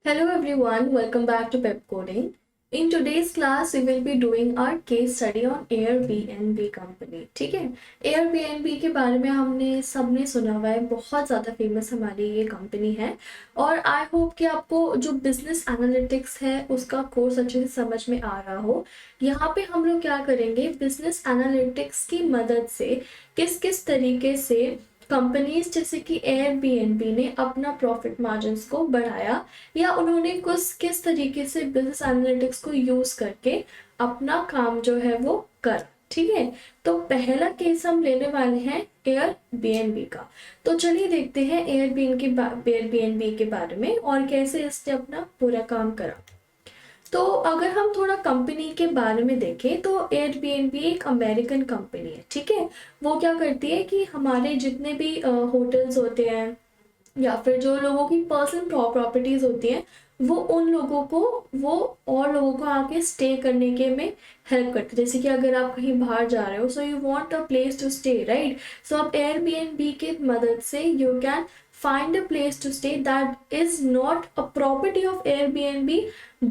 Hello everyone, welcome back to Pep Coding. In today's class, we will be doing our case study on Airbnb company. ठीक है, Airbnb के बारे में हमने सबने सुना हुआ है, बहुत ज़्यादा फेमस हमारी ये कंपनी है और आई होप कि आपको जो बिजनेस एनालिटिक्स है उसका कोर्स अच्छे से समझ में आ रहा हो। यहाँ पे हम लोग क्या करेंगे, बिजनेस एनालिटिक्स की मदद से किस किस तरीके से कंपनीज जैसे कि एयरबीएनबी ने अपना प्रॉफिट मार्जिन्स को बढ़ाया या उन्होंने कुछ किस तरीके से बिजनेस एनालिटिक्स को यूज करके अपना काम जो है वो कर। ठीक है, तो पहला केस हम लेने वाले हैं एयरबीएनबी का। तो चलिए देखते हैं एयरबीएनबी के बारे में और कैसे इसने अपना पूरा काम करा। तो अगर हम थोड़ा कंपनी के बारे में देखें तो एयरबीएनबी एक अमेरिकन कंपनी है। ठीक है, वो क्या करती है कि हमारे जितने भी होटल्स होते हैं या फिर जो लोगों की पर्सनल प्रॉपर्टीज होती हैं वो उन लोगों को वो और लोगों को आके स्टे करने के में हेल्प करते हैं। जैसे कि अगर आप कहीं बाहर जा रहे हो, so you want a place to stay, right? So आप एयरबीएनबी के मदद से you can find a place to stay that is not a property of Airbnb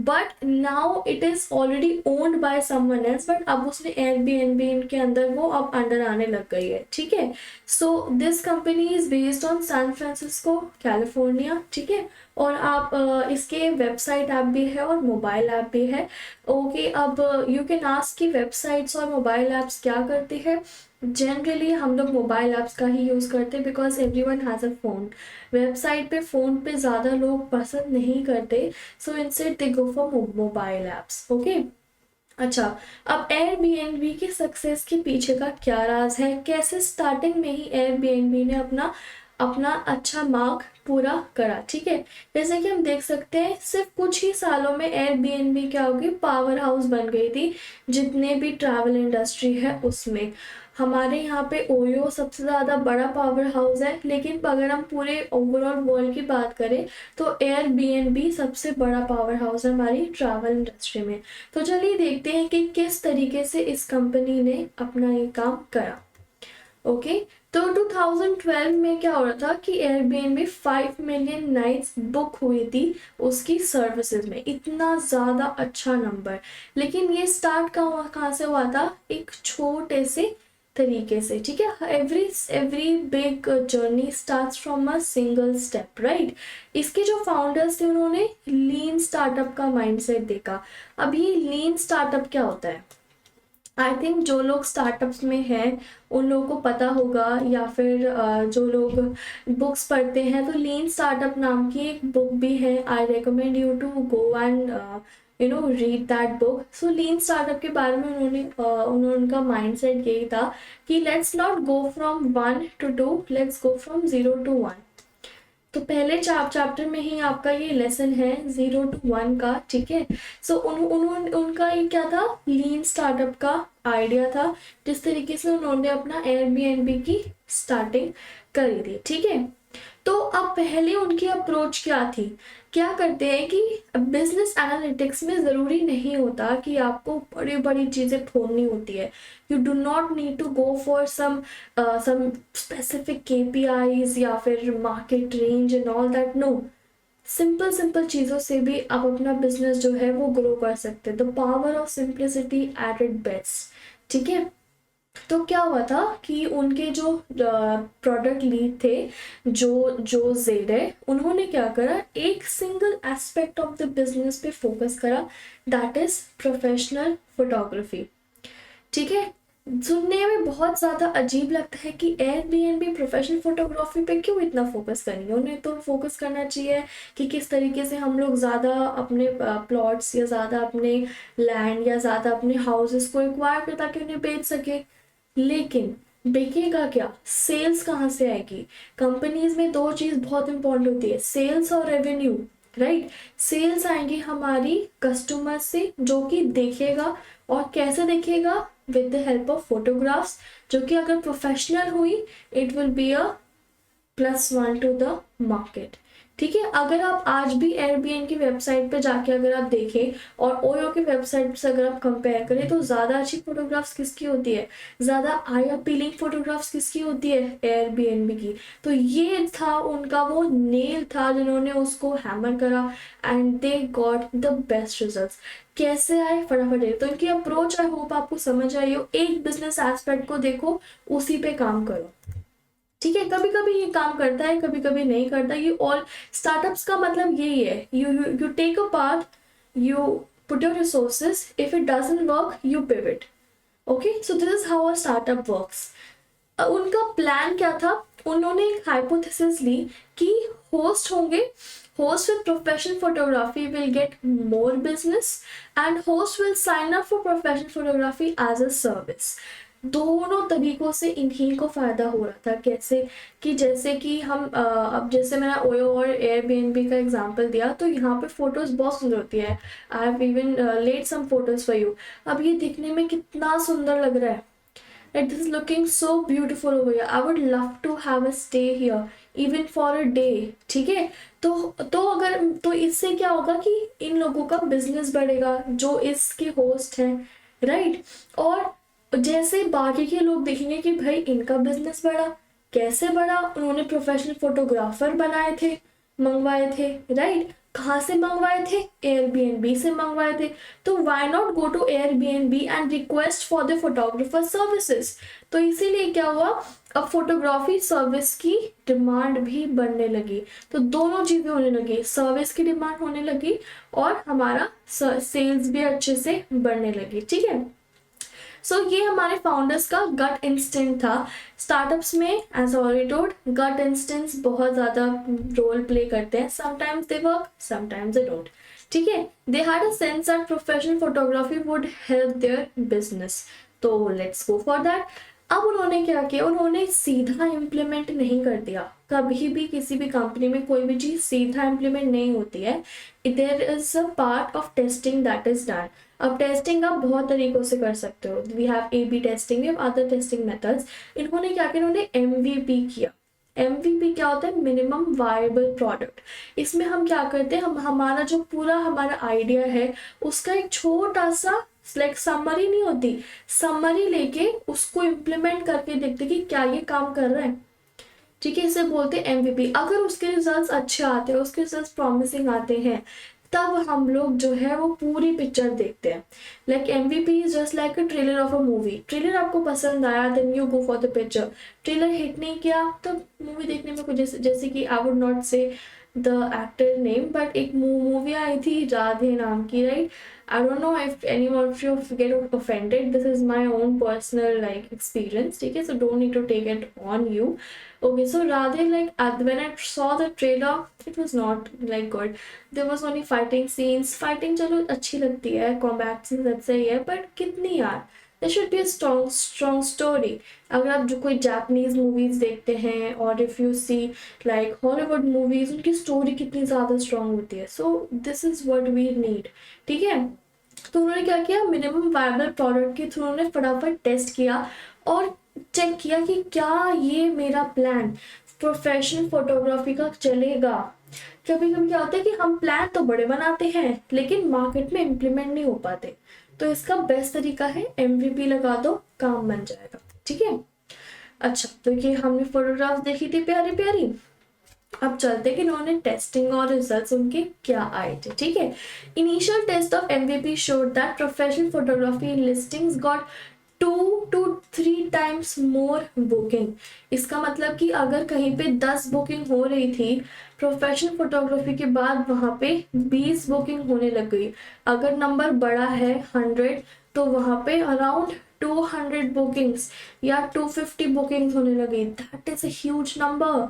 but now it is already owned by someone else, but अब उसने Airbnb के अंदर वो अब अंडर आने लग गई है। ठीक है, so this company is based on San Francisco California. ठीक है, और आप इसके वेबसाइट ऐप भी है और मोबाइल ऐप भी है। ओके, अब यू कैन आस्क कि वेबसाइट्स और मोबाइल ऐप्स क्या करते हैं। जनरली हम लोग मोबाइल ऐप्स का ही यूज़ करते हैं because everyone has a phone. Website पे फ़ोन पे ज़्यादा लोग पसंद नहीं करते, so instead they go for mobile apps. Okay, अच्छा, अब एयरबीएनबी के सक्सेस के पीछे का क्या राज है, कैसे स्टार्टिंग में ही एयरबीएनबी ने अपना अपना अच्छा मार्क पूरा करा। ठीक है, जैसे कि हम देख सकते हैं सिर्फ कुछ ही सालों में एयरबीएनबी क्या होगी, पावर हाउस बन गई थी जितने भी ट्रैवल इंडस्ट्री है उसमें। हमारे यहाँ पे ओयो सबसे ज़्यादा बड़ा पावर हाउस है, लेकिन अगर हम पूरे ओवरऑल वर्ल्ड की बात करें तो एयरबीएनबी सबसे बड़ा पावर हाउस है हमारी ट्रैवल इंडस्ट्री में। तो चलिए देखते हैं कि किस तरीके से इस कंपनी ने अपना ये काम करा। ओके, तो 2012 में क्या हो रहा था कि एयरबीएनबी 5 मिलियन नाइट्स बुक हुई थी उसकी सर्विसेज में। इतना ज़्यादा अच्छा नंबर। लेकिन ये स्टार्ट कहाँ से हुआ था, एक छोटे से तरीके से। ठीक है, every big journey starts from a single step, right? इसके जो फाउंडर्स थे उन्होंने लीन स्टार्टअप का माइंडसेट देखा। अब ये लीन स्टार्टअप क्या होता है, आई थिंक जो लोग स्टार्टअप्स में हैं उन लोगों को पता होगा, या फिर जो लोग बुक्स पढ़ते हैं तो लीन स्टार्टअप नाम की एक बुक भी है। I recommend you to go and read that book. So lean startup के बारे में उनका माइंडसेट यही था कि let's not go from 1 to 2, let's go from 0 to 1। तो पहले चैप्टर में ही आपका ये लेसन है 0 to 1 का। ठीक है, सो उनका ये क्या था, लीन स्टार्टअप का आइडिया था, जिस तरीके से उन्होंने अपना एयरबीएनबी की स्टार्टिंग करी थी। ठीक है, तो अब पहले उनकी अप्रोच क्या थी, क्या करते हैं कि बिजनेस एनालिटिक्स में ज़रूरी नहीं होता कि आपको बड़ी बड़ी चीज़ें खोलनी होती है। You do not need to go for some specific KPIs या फिर market range and all that. No, simple simple चीज़ों से भी आप अपना बिजनेस जो है वो ग्रो कर सकते हैं। The power of simplicity at it best. ठीक है, तो क्या हुआ था कि उनके जो प्रोडक्ट लीड थे, जो जेड है, उन्होंने क्या करा, एक single aspect of the business पे फोकस करा, दैट इज प्रोफेशनल फोटोग्राफी। ठीक है, सुनने में बहुत ज़्यादा अजीब लगता है कि एयरबीएनबी प्रोफेशनल फोटोग्राफी पे क्यों इतना फोकस करेंगे। उन्हें तो फोकस करना चाहिए कि किस तरीके से हम लोग ज़्यादा अपने प्लॉट्स या ज़्यादा अपने लैंड या ज़्यादा अपने हाउसेस को एक्वायर कर ताकि उन्हें बेच सके। लेकिन बिकेगा क्या, सेल्स कहाँ से आएगी। कंपनीज में दो चीज़ बहुत इंपॉर्टेंट होती है, सेल्स और रेवेन्यू, राइट? सेल्स आएंगी हमारी कस्टमर से जो कि देखेगा, और कैसे देखेगा, with the help of photographs, जो कि अगर प्रोफेशनल हुई it will be a +1 to the market. ठीक है। अगर आप आज भी एयरबीएन की वेबसाइट पे जाके अगर आप देखें और ओयो की वेबसाइट से अगर आप कंपेयर करें तो ज़्यादा अच्छी फोटोग्राफ्स किसकी होती है, ज़्यादा आई अपीलिंग फोटोग्राफ्स किसकी होती है, एयरबीएनबी की। तो ये था उनका वो नेल था जिन्होंने उसको हैमर करा and they got the best results. कैसे आए फटाफट है, तो इनकी अप्रोच आई होप आपको समझ आई हो। एक बिजनेस एस्पेक्ट को देखो, उसी पे काम करो, ठीक है। कभी कभी ये काम करता है, कभी कभी नहीं करता। ये ऑल स्टार्टअप्स का मतलब यही है, you take a path, you put your resources, if it doesn't work you pivot. Okay, so this is how a startup works. उनका प्लान क्या था, उन्होंने एक हाइपोथेसिस ली कि होस्ट होंगे, host with professional photography will get more business and host will sign up for professional photography as a service। दोनों तरीकों से इन्हीं को फायदा हो रहा था। कैसे कि जैसे कि हम अब जैसे मैंने ओयो और एयरबीएनबी का एग्जांपल दिया, तो यहाँ पे फोटोज बहुत सुंदर होती है। I have even led some photos for you. अब ये दिखने में कितना सुंदर लग रहा है, that this is looking so beautiful over here. I would love to have a stay here even for a day, ठीक है। तो अगर तो इससे क्या होगा कि इन लोगों का बिजनेस बढ़ेगा जो इसके होस्ट हैं, राइट। और जैसे बाकी के लोग देखेंगे कि भाई इनका बिजनेस बढ़ा, कैसे बढ़ा, उन्होंने प्रोफेशनल फोटोग्राफर बनाए थे, मंगवाए थे, राइट। कहाँ से मंगवाए थे, एयरबीएनबी से मंगवाए थे। तो why not go to Airbnb and request for the photographer services. तो इसीलिए क्या हुआ, अब फोटोग्राफी सर्विस की डिमांड भी बढ़ने लगी। तो दोनों चीजें होने लगी, सर्विस की डिमांड होने लगी और हमारा सेल्स भी अच्छे से बढ़ने लगी, ठीक है। सो ये हमारे फाउंडर्स का गट इंस्टिंक्ट था। स्टार्टअप्स में एज ऑलरेडी टोल्ड, गट इंस्टिंक्ट्स बहुत ज़्यादा रोल प्ले करते हैं। Sometimes they work, sometimes they don't, ठीक है। They had a sense that professional photography would help their business, तो लेट्स गो फॉर दैट। अब उन्होंने क्या किया, उन्होंने सीधा इम्प्लीमेंट नहीं कर दिया। कभी भी किसी भी कंपनी में कोई भी चीज़ सीधा इम्प्लीमेंट नहीं होती है। There is a part of testing that is done. अब टेस्टिंग आप बहुत तरीकों से कर सकते हो। We have A/B testing, we have other testing methods. इन्होंने क्या किया, इन्होंने MVP किया। MVP क्या होता है, मिनिमम वायबल प्रोडक्ट। इसमें हम क्या करते हैं, हम हमारा जो पूरा हमारा आइडिया है उसका एक छोटा सा लाइक समरी नहीं होती, समरी लेके उसको इम्प्लीमेंट करके देखते कि क्या ये काम कर रहा है, ठीक है। इसे बोलते हैं MVP। अगर उसके रिजल्ट्स अच्छे आते हैं, उसके रिजल्ट्स प्रॉमिसिंग आते हैं, तब हम लोग जो है वो पूरी पिक्चर देखते हैं। Like MVP is just like a trailer of a movie. Trailer आपको पसंद आया, then you go for the picture. Trailer hit नहीं किया तो मूवी देखने में कुछ जैसे कि I would not say the actor name, but एक मूवी आई थी राधे नाम की, right. I don't know if anyone of you get offended. This is my own personal like experience, ठीक है, so don't need to take it on you. Okay, so Radhe, like when I saw the trailer, it was not like good. There was only fighting scenes. Fighting चलो अच्छी लगती है, combat scenes अच्छा ही है, but कितनी यार, there should be a strong story. अगर आप जो कोई जापानीज मूवीज देखते हैं और if you see like Hollywood movies, उनकी स्टोरी कितनी ज़्यादा स्ट्रॉन्ग होती है। So this is what we need, ठीक है। तो उन्होंने क्या किया, मिनिमम वायबल प्रोडक्ट के थ्रू उन्होंने फटाफट टेस्ट किया और चेक किया कि क्या ये मेरा प्लान प्रोफेशनल फोटोग्राफी का चलेगा। कभी कभी क्या होता है कि हम प्लान तो बड़े बनाते हैं लेकिन मार्केट में इम्प्लीमेंट नहीं हो पाते। तो इसका बेस्ट तरीका है MVP लगा दो, काम बन जाएगा, ठीक है। अच्छा, तो ये हमने फोटोग्राफ्स देखी थी प्यारी प्यारी। अब चलते कि इन्होंने टेस्टिंग और रिजल्ट्स उनके क्या आए थे, ठीक है। Initial test of MVP showed that professional photography listings got 2 to 3 times more booking. इसका मतलब कि अगर कहीं पे 10 बुकिंग हो रही थी प्रोफेशनल फोटोग्राफी के बाद, वहाँ पे 20 बुकिंग होने लग गई। अगर नंबर बड़ा है 100, तो वहाँ पे अराउंड 200 बुकिंग्स या 250 बुकिंग्स होने लगी। That is a huge number,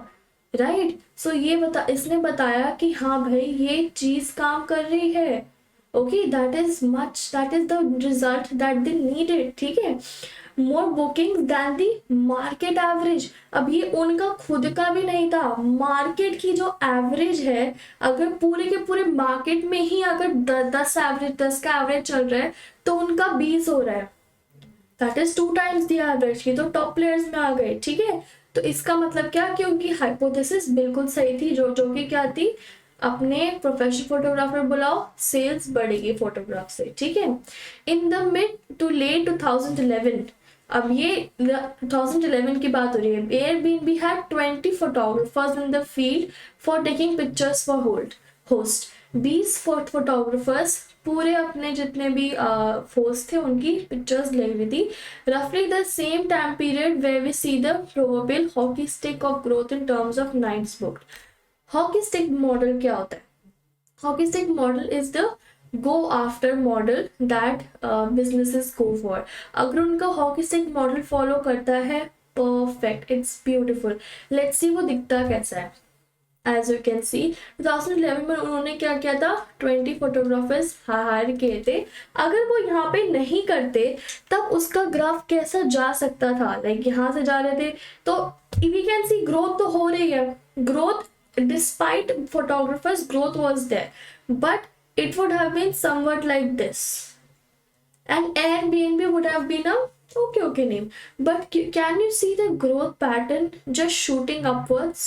right. So ये इसने बताया कि हाँ भाई ये चीज काम कर रही है। Okay, that is the result that they needed, ठीक है। More booking than the market average. अब ये उनका खुद का भी नहीं था, मार्केट की जो एवरेज है, अगर पूरे के पूरे मार्केट में ही अगर 10 का एवरेज चल रहा है तो उनका 20 हो रहा है। That is 2 times the average. ये तो टॉप प्लेयर्स में आ गए, ठीक है। तो इसका मतलब क्या कि उनकी हाइपोथेसिस बिल्कुल सही थी, जो जो कि क्या थी, अपने प्रोफेशनल फोटोग्राफर बुलाओ, सेल्स बढ़ेगी फोटोग्राफ से, ठीक है। In the mid to late 2011, अब ये 2011 की बात हो रही है, Airbnb had 20 photographers in the field for taking pictures for host. 20 photographers पूरे अपने जितने भी होस्ट थे उनकी पिक्चर्स ले हुई थी। रफली the same time period where we see the probable hockey stick of growth in terms of nights booked. Hockey stick model क्या होता है? Hockey stick model is the go after model that businesses go for. अगर उनका hockey stick model follow करता है, perfect, it's beautiful. Let's see वो दिखता कैसा है। एज यू कैन सी 2011 में उन्होंने क्या किया था, 20 फोटोग्राफर्स हायर किए थे। अगर वो यहाँ पे नहीं करते तब उसका ग्राफ कैसा जा सकता था, लाइक यहाँ से जा रहे थे तो वी कैन सी ग्रोथ तो हो रही है, growth despite photographers growth was there, but it would have been somewhat like this, and Airbnb would have been a okay name, but can you see the growth pattern just shooting upwards?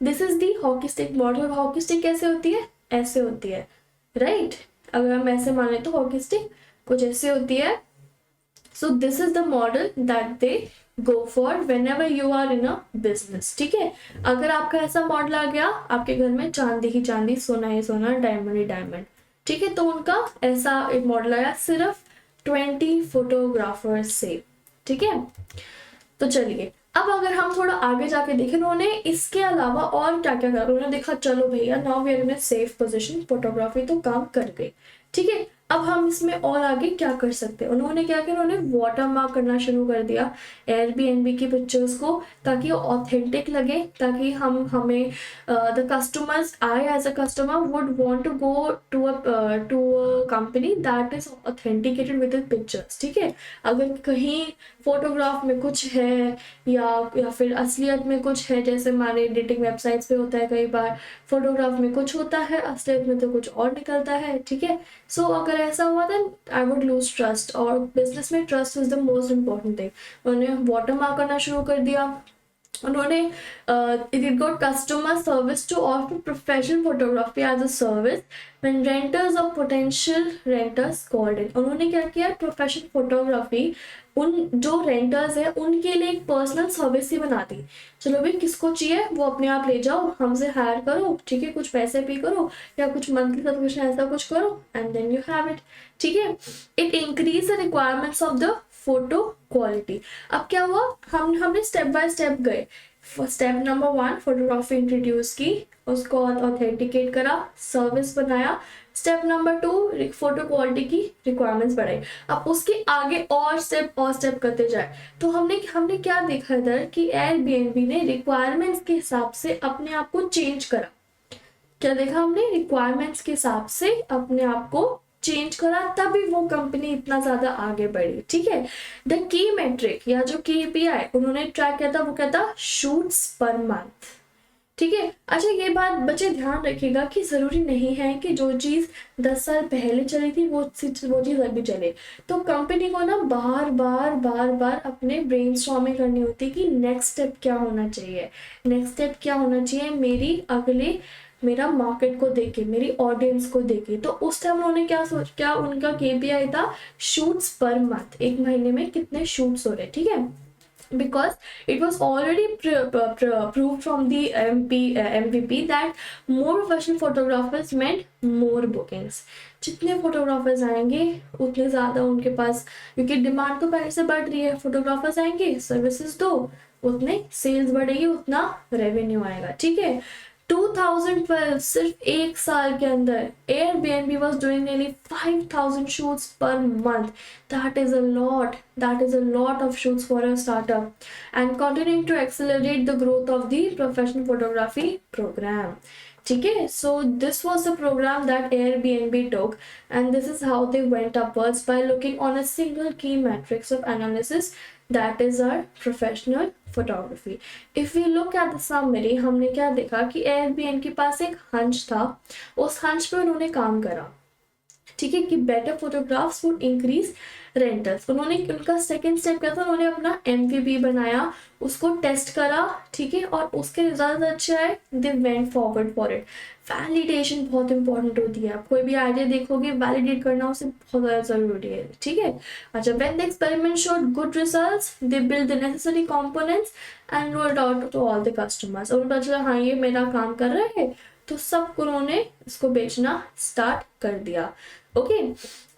This is the hockey stick model। hockey stick कैसे होती है? ऐसे होती है, right? अगर हम ऐसे माने तो hockey stick कुछ ऐसे होती है। So this is the model that they go for whenever you are in a business, ठीक है। अगर आपका ऐसा मॉडल आ गया, आपके घर में चांदी ही चांदी, सोना ही सोना, डायमंड ही डायमंड, ठीक है, तो उनका ऐसा एक मॉडल आया सिर्फ 20 फोटोग्राफर्स से, ठीक है। तो चलिए अब अगर हम थोड़ा आगे जाके देखें, उन्होंने इसके अलावा और क्या क्या करा। उन्होंने देखा चलो भैया now we are in a safe position, photography तो काम कर गई, ठीक है, अब हम इसमें और आगे क्या कर सकते हैं। उन्होंने क्या किया, उन्होंने वाटर मार्क करना शुरू कर दिया एयरबीएनबी की पिक्चर्स को, ताकि वो ऑथेंटिक लगे, ताकि हमें the customers, I as a customer would want to go to a company that is authenticated with the pictures, ठीक है। अगर कहीं फोटोग्राफ में कुछ है या फिर असलियत में कुछ है, जैसे हमारे डेटिंग वेबसाइट्स पे होता है, कई बार फोटोग्राफ में कुछ होता है, असलियत में तो कुछ और निकलता है, ठीक है। सो अगर ऐसा हुआ then I would lose trust, और बिजनेस में trust is the most important thing. उन्होंने वाटर मार्क करना शुरू कर दिया। उन्होंने it got customer service to offer professional photography as a service when renters or potential renters called in। उन्होंने क्या किया, प्रोफेशनल फोटोग्राफी उन जो रेंटर्स है उनके लिए एक पर्सनल सर्विस ही बना दी। चलो भाई किसको चाहिए वो अपने आप ले जाओ, हमसे हायर करो, ठीक है, कुछ पैसे पे करो या कुछ मंथली सब्सक्रिप्शन ऐसा कुछ करो and then you have it, ठीक है। It increase the requirements of the photo quality. अब क्या हुआ, हमने स्टेप बाय स्टेप गए। स्टेप नंबर 1 फोटोग्राफी इंट्रोड्यूस की, उसको ऑथेंटिकेट करा, सर्विस बनाया। स्टेप नंबर 2 फोटो क्वालिटी की रिक्वायरमेंट्स बढ़ाई। अब उसके आगे और स्टेप करते जाए तो हमने क्या देखा इधर कि एयरबीएनबी ने रिक्वायरमेंट्स के हिसाब से अपने आप को चेंज करा। क्या देखा हमने, रिक्वायरमेंट्स के हिसाब से अपने आप को चेंज करा, तभी वो कंपनी इतना ज्यादा आगे बढ़ी, ठीक है। द की मेट्रिक या जो KPI उन्होंने ट्रैक किया था वो क्या था, शूट्स पर मंथ, ठीक है। अच्छा ये बात बच्चे ध्यान रखिएगा कि जरूरी नहीं है कि जो चीज 10 साल पहले चली थी वो चीज अभी चले। तो कंपनी को ना बार बार अपने ब्रेनस्टॉर्मिंग करनी होती है कि नेक्स्ट स्टेप क्या होना चाहिए, नेक्स्ट स्टेप क्या होना चाहिए मेरा मार्केट को देखे, मेरी ऑडियंस को देखे। तो उस टाइम उन्होंने क्या उनका KPI था, शूट्स पर मंथ, एक महीने में कितने शूट्स हो रहे, ठीक है। because it was already proved from the MVP that more professional photographers meant more bookings। जितने फोटोग्राफर्स आएंगे उतने ज़्यादा उनके पास, क्योंकि डिमांड तो पहले से बढ़ रही है, फोटोग्राफर्स आएंगे, सर्विसेज दो, उतने सेल्स बढ़ेगी, उतना रेवेन्यू आएगा, ठीक है। 2012 सिर्फ एक साल के अंदर Airbnb was doing nearly 5,000 shoots per month। That is a lot of shoots for a startup, and continuing to accelerate the growth of the professional photography program, ठीक है। So this was the program that Airbnb took, and this is how they went upwards by looking on a single key matrix of analysis, that is our professional photography। If we look at the summary, हमने क्या देखा कि Airbnb के पास एक hunch था, उस hunch पे उन्होंने काम करा। ठीक है, कि better photographs would increase rentals. उन्होंने उनका सेकंड स्टेप क्या था, उन्होंने अपना MVP बनाया, उसको टेस्ट करा, ठीक है, और उसके रिजल्ट अच्छे आए, they went forward for it. Validation बहुत इंपॉर्टेंट होती है, आप कोई भी आइडिया देखोगे वैलिडेट करना उसे बहुत ज़्यादा ज़रूरी है, ठीक है। अच्छा, when the experiment showed good results they build the necessary components and rolled out to all the customers. और उनको पता चला हाँ ये मेरा काम कर रहा है, तो सबको उन्होंने इसको बेचना स्टार्ट कर दिया। ओके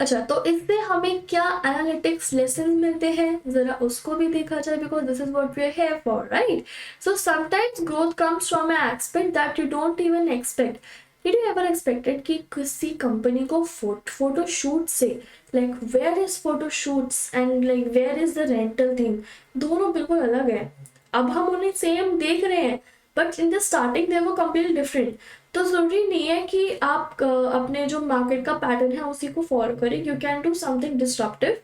अच्छा, तो इससे हमें क्या एनालिटिक्स लेसन मिलते हैं, जरा उसको भी देखा जाए, because this is what we are here for, right. So sometimes growth comes from an aspect that you don't even expect. Did you ever expected कि किसी कंपनी को फोटो शूट से, like where is photo shoots and like where is the rental thing, दोनों बिल्कुल अलग है। अब हम उन्हें सेम देख रहे हैं, बट इन द स्टार्टिंग दे वो कम्प्लीटली डिफरेंट। तो ज़रूरी नहीं है कि आप अपने जो मार्केट का पैटर्न है उसी को फॉलो करें, you can do something disruptive,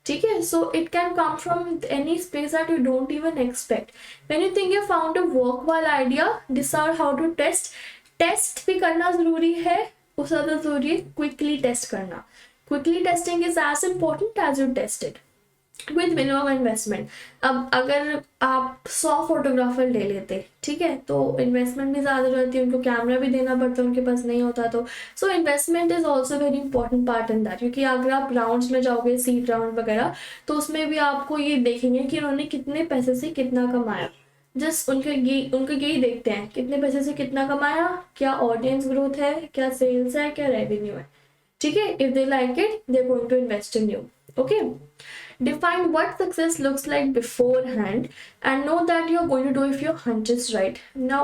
ठीक है। So it can come from any space that you don't even expect. When you think you found a work वाला idea, decide how to test. Test भी करना ज़रूरी है, उससे ज़्यादा ज़रूरी है क्विकली टेस्ट करना। Quickly testing is as important as you tested with minimum investment. अब अगर आप 100 फोटोग्राफर ले लेते, ठीक है, तो इन्वेस्टमेंट भी ज़्यादा रहती है, उनको कैमरा भी देना पड़ता है, उनके पास नहीं होता। तो so investment is also very important part in that, क्योंकि अगर आप राउंड्स में जाओगे, सीट राउंड वगैरह, तो उसमें भी आपको ये देखेंगे कि उन्होंने कितने पैसे से कितना कमाया। जस्ट उनके यही देखते हैं, कितने पैसे से कितना कमाया, क्या ऑडियंस ग्रोथ है, क्या सेल्स है, क्या रेवेन्यू है, ठीक है। If they like it they are going to invest in you. Okay, define what success looks like beforehand and know that you're going to do if your hunch is right. Now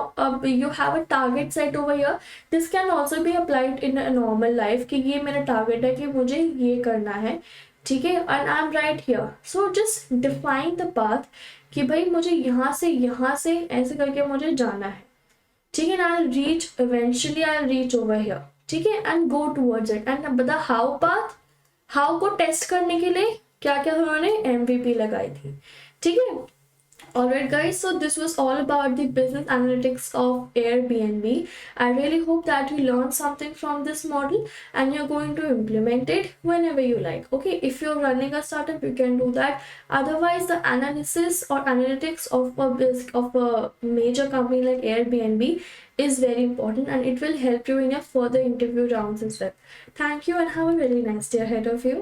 you have a target set over here. This can also be applied in a normal life कि ये मेरा target है कि मुझे ये करना है, ठीक है, and I'm right here. So just define the path कि भाई मुझे यहाँ से ऐसे करके मुझे जाना है, ठीक है, I'll reach eventually, I'll reach over here, ठीक है, and go towards it. and the how path, how को टेस्ट करने के लिए क्या क्या उन्होंने MVP लगाई थी, ठीक है। Alright guys, so this was all about the business analytics of Airbnb. I really hope that you learned something from this model and you're going to implement it whenever you like. Okay, if you're running a startup, you can do that. Otherwise, the analysis or analytics of a major company like Airbnb is very important, and it will help you in your further interview rounds as well. Thank you and have a very nice day ahead of you.